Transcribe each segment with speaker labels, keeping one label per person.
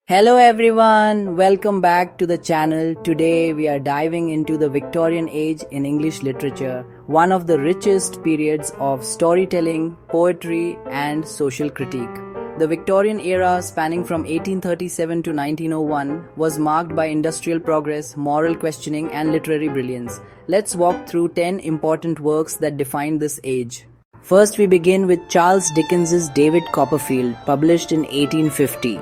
Speaker 1: Hello everyone, welcome back to the channel. Today we are diving into the Victorian age in English literature, one of the richest periods of storytelling, poetry and social critique. The Victorian era, spanning from 1837 to 1901, was marked by industrial progress, moral questioning and literary brilliance. Let's walk through 10 important works that define this age. First, we begin with Charles Dickens's David Copperfield, published in 1850.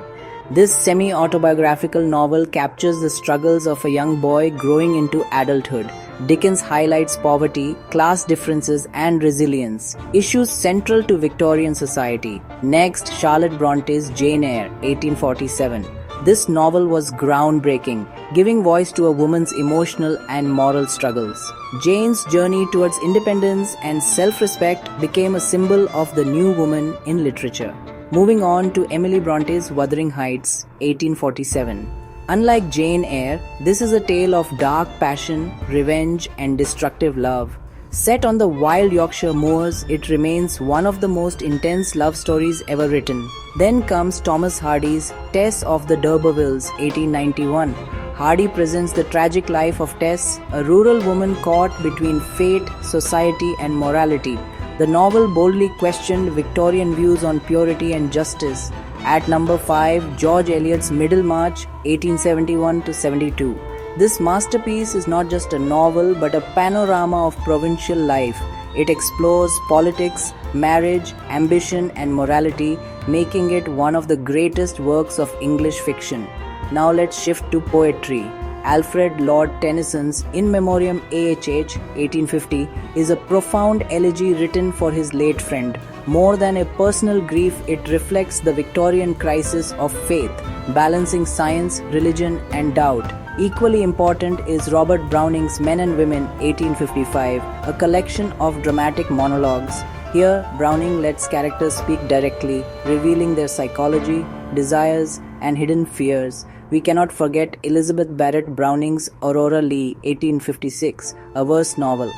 Speaker 1: This semi-autobiographical novel captures the struggles of a young boy growing into adulthood. Dickens highlights poverty, class differences and resilience, issues central to Victorian society. Next, Charlotte Bronte's Jane Eyre, 1847. This novel was groundbreaking, giving voice to a woman's emotional and moral struggles. Jane's journey towards independence and self-respect became a symbol of the new woman in literature. Moving on to Emily Bronte's Wuthering Heights, 1847. Unlike Jane Eyre, this is a tale of dark passion, revenge and destructive love. Set on the wild Yorkshire moors, it remains one of the most intense love stories ever written. Then comes Thomas Hardy's Tess of the D'Urbervilles, 1891. Hardy presents the tragic life of Tess, a rural woman caught between fate, society and morality. The novel boldly questioned Victorian views on purity and justice. At number 5, George Eliot's Middlemarch, 1871-72. This masterpiece is not just a novel but a panorama of provincial life. It explores politics, marriage, ambition and morality, making it one of the greatest works of English fiction. Now let's shift to poetry. Alfred Lord Tennyson's In Memoriam AHH 1850 is a profound elegy written for his late friend. More than a personal grief, it reflects the Victorian crisis of faith, balancing science, religion and doubt. Equally important is Robert Browning's Men and Women 1855, a collection of dramatic monologues. Here, Browning lets characters speak directly, revealing their psychology, desires and hidden fears. We cannot forget Elizabeth Barrett Browning's Aurora Leigh, 1856, a verse novel.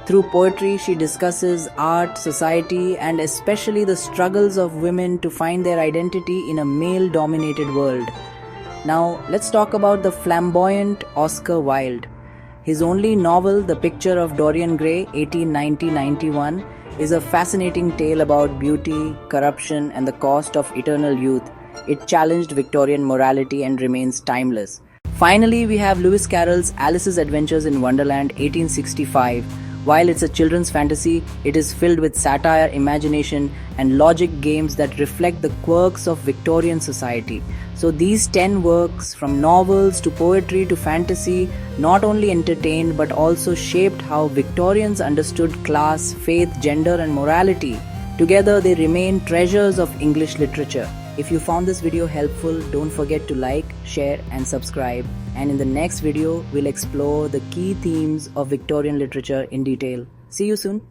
Speaker 1: Through poetry, she discusses art, society, and especially the struggles of women to find their identity in a male-dominated world. Now, let's talk about the flamboyant Oscar Wilde. His only novel, The Picture of Dorian Gray, 1890-91, is a fascinating tale about beauty, corruption, and the cost of eternal youth. It challenged Victorian morality and remains timeless. Finally, we have Lewis Carroll's Alice's Adventures in Wonderland 1865. While it's a children's fantasy, it is filled with satire, imagination, and logic games that reflect the quirks of Victorian society. So these 10 works, from novels to poetry to fantasy, not only entertained but also shaped how Victorians understood class, faith, gender, and morality. Together, they remain treasures of English literature. If you found this video helpful, don't forget to like, share and subscribe. And in the next video, we'll explore the key themes of Victorian literature in detail. See you soon.